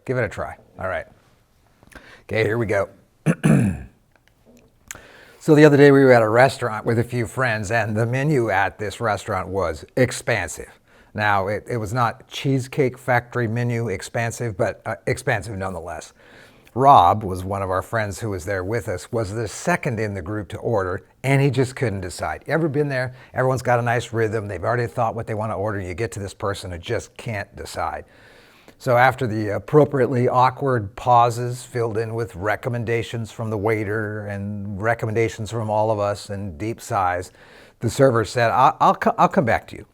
Give it a try. All right. Okay, here we go. So the other day we were at a restaurant with a few friends, and the menu at this restaurant was expansive. Now, it was not Cheesecake Factory menu expansive, but expansive nonetheless. Rob was one of our friends who was there with us, was the second in the group to order, and he just couldn't decide. You ever been there? Everyone's got a nice rhythm. They've already thought what they want to order. You get to this person who just can't decide. So after the appropriately awkward pauses filled in with recommendations from the waiter and recommendations from all of us and deep sighs, the server said, I'll come back to you.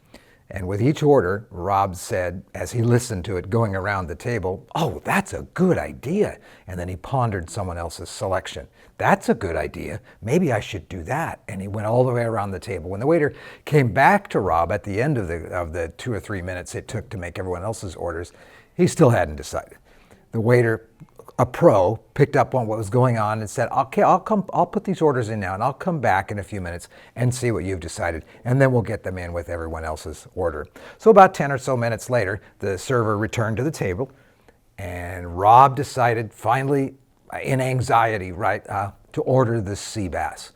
And with each order, Rob said, as he listened to it going around the table, "Oh, that's a good idea." And then he pondered someone else's selection. "That's a good idea. Maybe I should do that." And he went all the way around the table. When the waiter came back to Rob at the end of the 2 or 3 minutes it took to make everyone else's orders, he still hadn't decided. The waiter, a pro, picked up on what was going on and said, "Okay, I'll put these orders in now, and I'll come back in a few minutes and see what you've decided, and then we'll get them in with everyone else's order." So about 10 or so minutes later, the server returned to the table, and Rob decided, finally, in anxiety, to order the sea bass,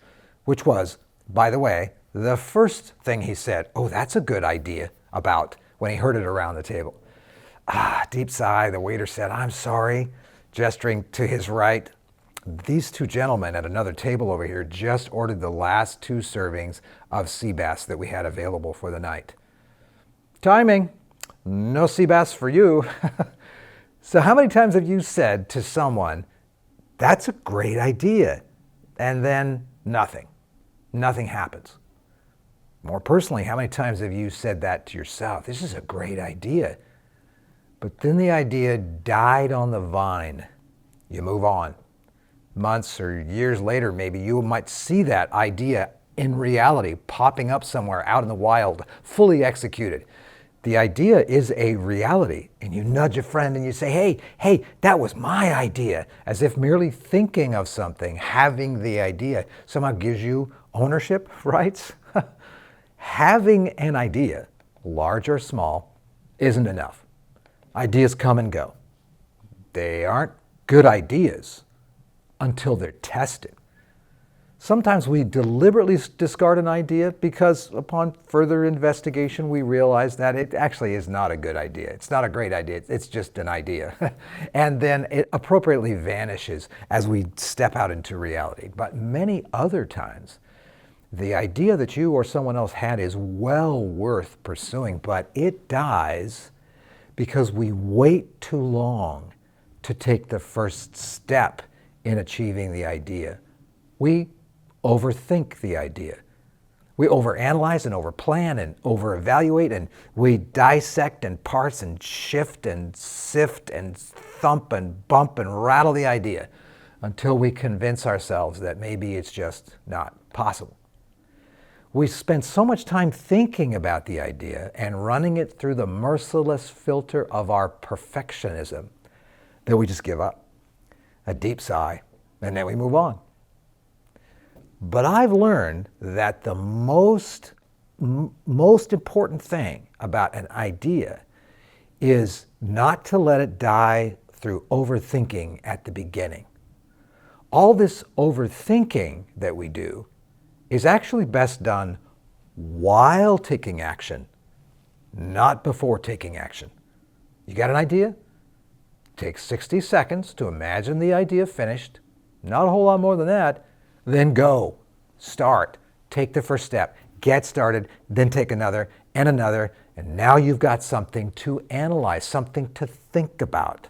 which was, by the way, the first thing he said, "Oh, that's a good idea," about when he heard it around the table. Deep sigh, the waiter said, "I'm sorry," gesturing to his right. "These two gentlemen at another table over here just ordered the last 2 servings of sea bass that we had available for the night." "Timing. No sea bass for you." So how many times have you said to someone, "That's a great idea," and then nothing? Nothing happens. More personally, how many times have you said that to yourself? "This is a great idea." But then the idea died on the vine. You move on. Months or years later, maybe you might see that idea in reality popping up somewhere out in the wild, fully executed. The idea is a reality, and you nudge a friend and you say, hey, that was my idea, as if merely thinking of something, having the idea, somehow gives you ownership rights. Having an idea, large or small, isn't enough. Ideas come and go. They aren't good ideas until they're tested. Sometimes we deliberately discard an idea because upon further investigation we realize that it actually is not a good idea. It's not a great idea. It's just an idea. And then it appropriately vanishes as we step out into reality. But many other times, the idea that you or someone else had is well worth pursuing, but it dies because we wait too long to take the first step in achieving the idea. We overthink the idea. We overanalyze and overplan and overevaluate, and we dissect and parse and shift and sift and thump and bump and rattle the idea until we convince ourselves that maybe it's just not possible. We spend so much time thinking about the idea and running it through the merciless filter of our perfectionism that we just give up. A deep sigh, and then we move on. But I've learned that the most important thing about an idea is not to let it die through overthinking at the beginning. All this overthinking that we do is actually best done while taking action, not before taking action. You got an idea? Take 60 seconds to imagine the idea finished, not a whole lot more than that, then go, start, take the first step, get started, then take another, and now you've got something to analyze, something to think about.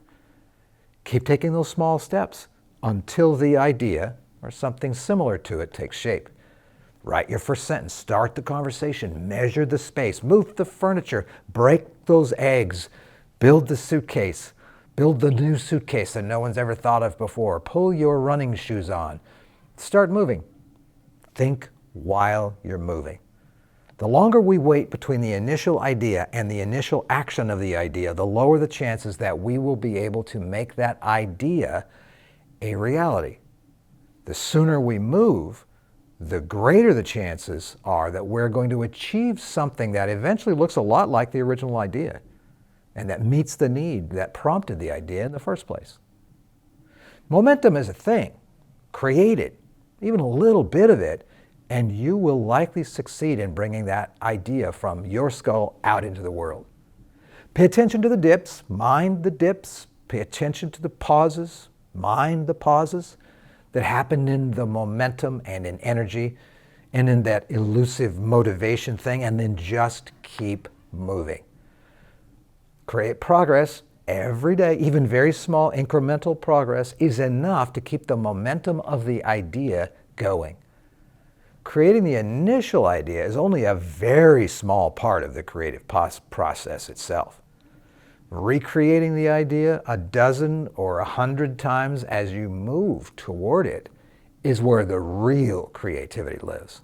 Keep taking those small steps until the idea, or something similar to it, takes shape. Write your first sentence, start the conversation, measure the space, move the furniture, break those eggs, build the suitcase, build the new suitcase that no one's ever thought of before, pull your running shoes on, start moving. Think while you're moving. The longer we wait between the initial idea and the initial action of the idea, the lower the chances that we will be able to make that idea a reality. The sooner we move, the greater the chances are that we're going to achieve something that eventually looks a lot like the original idea. and that meets the need that prompted the idea in the first place. Momentum is a thing. Create it, even a little bit of it, and you will likely succeed in bringing that idea from your skull out into the world. Pay attention to the dips, mind the dips, pay attention to the pauses, mind the pauses that happen in the momentum and in energy and in that elusive motivation thing, and then just keep moving. Create progress every day. Even very small incremental progress is enough to keep the momentum of the idea going. Creating the initial idea is only a very small part of the creative process itself. Recreating the idea a dozen or 100 times as you move toward it is where the real creativity lives.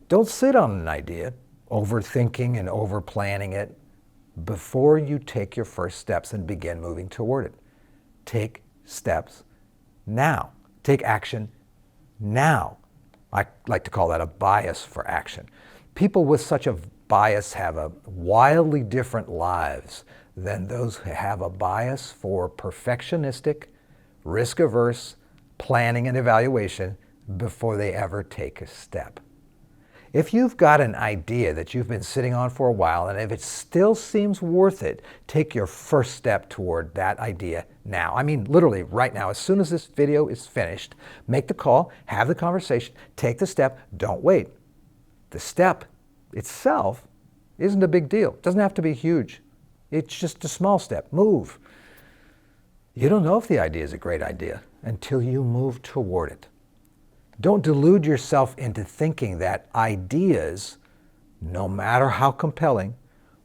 Don't sit on an idea, overthinking and overplanning it, before you take your first steps and begin moving toward it. Take steps now. Take action now. I like to call that a bias for action. People with such a bias have a wildly different lives than those who have a bias for perfectionistic, risk-averse planning and evaluation before they ever take a step. If you've got an idea that you've been sitting on for a while, and if it still seems worth it, take your first step toward that idea now. I mean, literally right now, as soon as this video is finished, make the call, have the conversation, take the step, don't wait. The step itself isn't a big deal. It doesn't have to be huge. It's just a small step. Move. You don't know if the idea is a great idea until you move toward it. Don't delude yourself into thinking that ideas, no matter how compelling,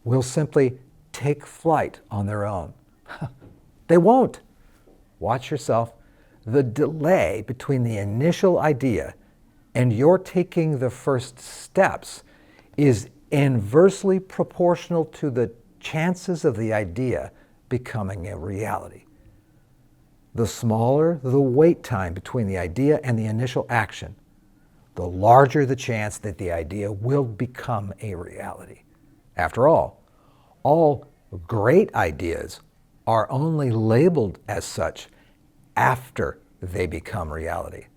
will simply take flight on their own. They won't. Watch yourself. The delay between the initial idea and your taking the first steps is inversely proportional to the chances of the idea becoming a reality. The smaller the wait time between the idea and the initial action, the larger the chance that the idea will become a reality. After all great ideas are only labeled as such after they become reality.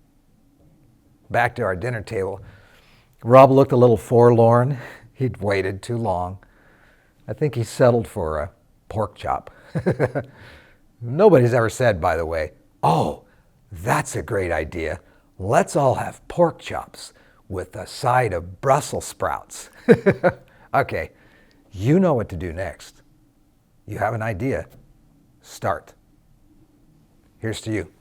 Back to our dinner table, Rob looked a little forlorn. He'd waited too long. I think he settled for a pork chop. Nobody's ever said, by the way, "Oh, that's a great idea. Let's all have pork chops with a side of Brussels sprouts." Okay, you know what to do next. You have an idea. Start. Here's to you.